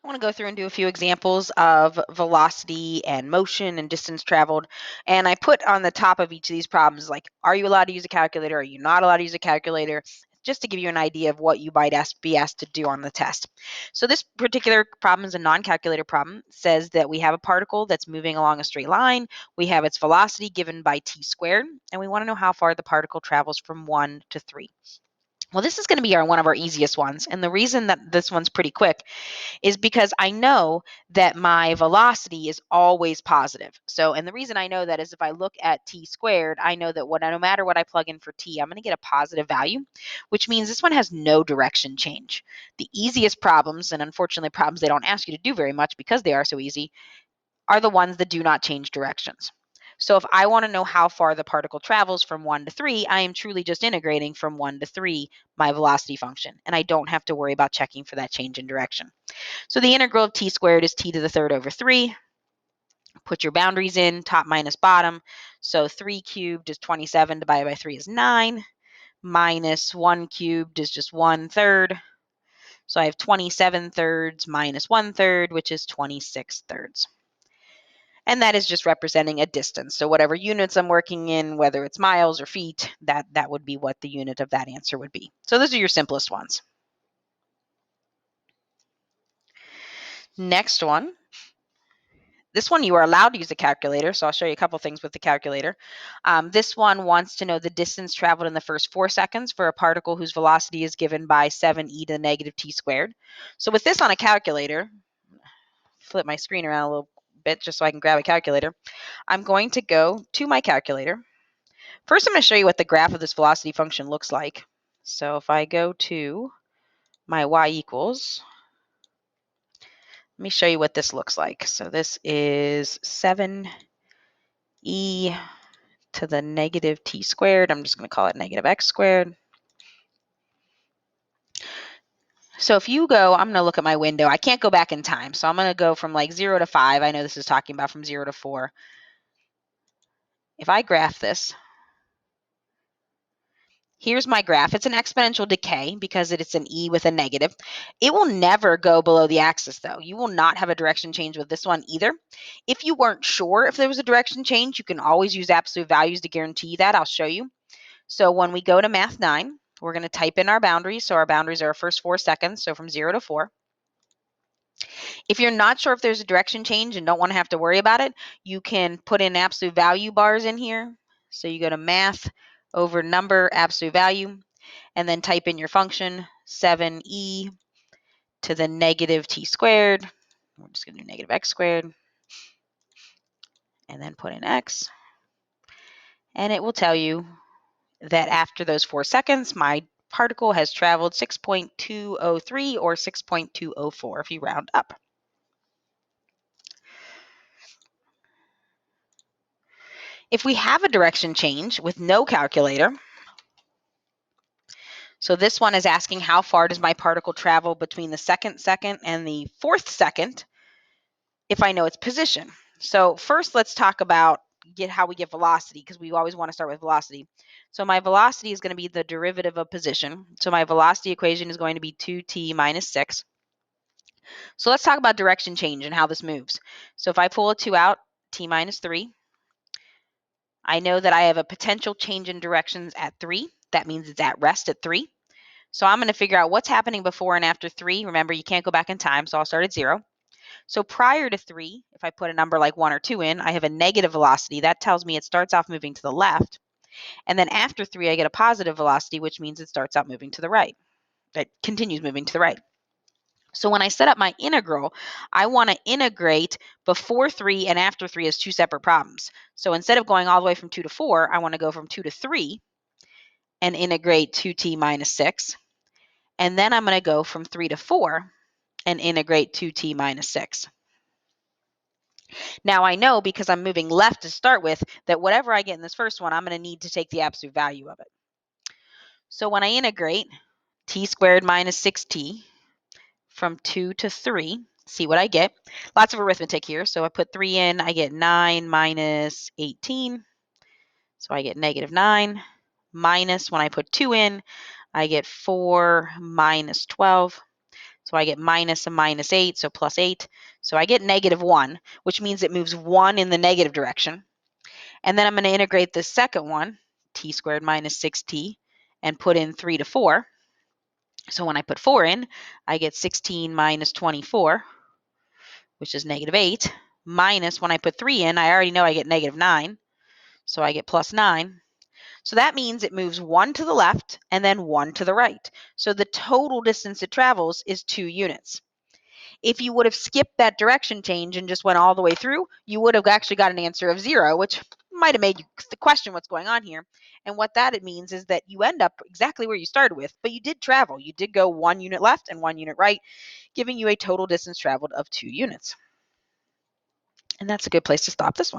want to go through and do a few examples of velocity and motion and distance traveled. And I put on the top of each of these problems, like, are you allowed to use a calculator? Are you not allowed to use a calculator? Just to give you an idea of what you might be asked to do on the test. So this particular problem is a non-calculator problem. It says that we have a particle that's moving along a straight line. We have its velocity given by t squared, and we want to know how far the particle travels from 1 to 3. Well, this is going to be one of our easiest ones. And the reason that this one's pretty quick is because I know that my velocity is always positive. So, and the reason I know that is if I look at t squared, I know that no matter what I plug in for t, I'm going to get a positive value, which means this one has no direction change. The easiest problems, and unfortunately problems they don't ask you to do very much because they are so easy, are the ones that do not change directions. So if I want to know how far the particle travels from 1 to 3, I am truly just integrating from 1 to 3 my velocity function, and I don't have to worry about checking for that change in direction. So the integral of t squared is t to the third over 3. Put your boundaries in, top minus bottom. So 3 cubed is 27, divided by 3 is 9, minus 1 cubed is just 1/3. So I have 27 thirds minus 1/3, which is 26 thirds. And that is just representing a distance. So whatever units I'm working in, whether it's miles or feet, that would be what the unit of that answer would be. So those are your simplest ones. Next one. This one you are allowed to use a calculator, so I'll show you a couple things with the calculator. This one wants to know the distance traveled in the first 4 seconds for a particle whose velocity is given by 7e to the negative t squared. So with this on a calculator, flip my screen around a little bit just so I can grab a calculator. I'm going to go to my calculator. First, I'm going to show you what the graph of this velocity function looks like. So if I go to my y equals, let me show you what this looks like. So this is 7e to the negative t squared. I'm just going to call it negative x squared. So if you go, I'm going to look at my window. I can't go back in time. So I'm going to go from like 0 to 5. I know this is talking about from 0 to 4. If I graph this, here's my graph. It's an exponential decay because it's an e with a negative. It will never go below the axis, though. You will not have a direction change with this one either. If you weren't sure if there was a direction change, you can always use absolute values to guarantee that. I'll show you. So when we go to Math 9, we're going to type in our boundaries. So our boundaries are our first 4 seconds, so from 0 to 4. If you're not sure if there's a direction change and don't want to have to worry about it, you can put in absolute value bars in here. So you go to Math over number, absolute value, and then type in your function, 7e to the negative t squared. We're just going to do negative x squared, and then put in x. And it will tell you that after those 4 seconds, my particle has traveled 6.203 or 6.204 if you round up. If we have a direction change with no calculator, so this one is asking how far does my particle travel between the second and the 4th second if I know its position. So first let's talk about how we get velocity, because we always want to start with velocity. So my velocity is going to be the derivative of position. So my velocity equation is going to be 2t minus 6. So let's talk about direction change and how this moves. So if I pull a 2 out, t minus 3, I know that I have a potential change in directions at 3. That means it's at rest at 3. So I'm going to figure out what's happening before and after 3. Remember, you can't go back in time, so I'll start at 0. So prior to 3, if I put a number like 1 or 2 in, I have a negative velocity. That tells me it starts off moving to the left. And then after 3, I get a positive velocity, which means it starts out moving to the right. It continues moving to the right. So when I set up my integral, I want to integrate before 3 and after 3 as 2 separate problems. So instead of going all the way from 2 to 4, I want to go from 2 to 3 and integrate 2t minus 6. And then I'm going to go from 3 to 4 and integrate 2t minus 6. Now I know, because I'm moving left to start with, that whatever I get in this first one, I'm going to need to take the absolute value of it. So when I integrate t squared minus 6t from 2 to 3, see what I get. Lots of arithmetic here. So I put 3 in, I get 9 minus 18. So I get negative 9, minus, when I put 2 in, I get 4 minus 12. So I get minus a minus 8, so plus 8. So I get -1, which means it moves 1 in the negative direction. And then I'm going to integrate the second one, t squared minus 6t, and put in 3 to 4. So when I put 4 in, I get 16 minus 24, which is -8, minus when I put 3 in, I already know I get -9, so I get plus 9. So that means it moves 1 to the left and then 1 to the right. So the total distance it travels is 2 units. If you would have skipped that direction change and just went all the way through, you would have actually got an answer of 0, which might have made you question what's going on here. And what that it means is that you end up exactly where you started with, but you did travel. You did go 1 unit left and 1 unit right, giving you a total distance traveled of 2 units. And that's a good place to stop this one.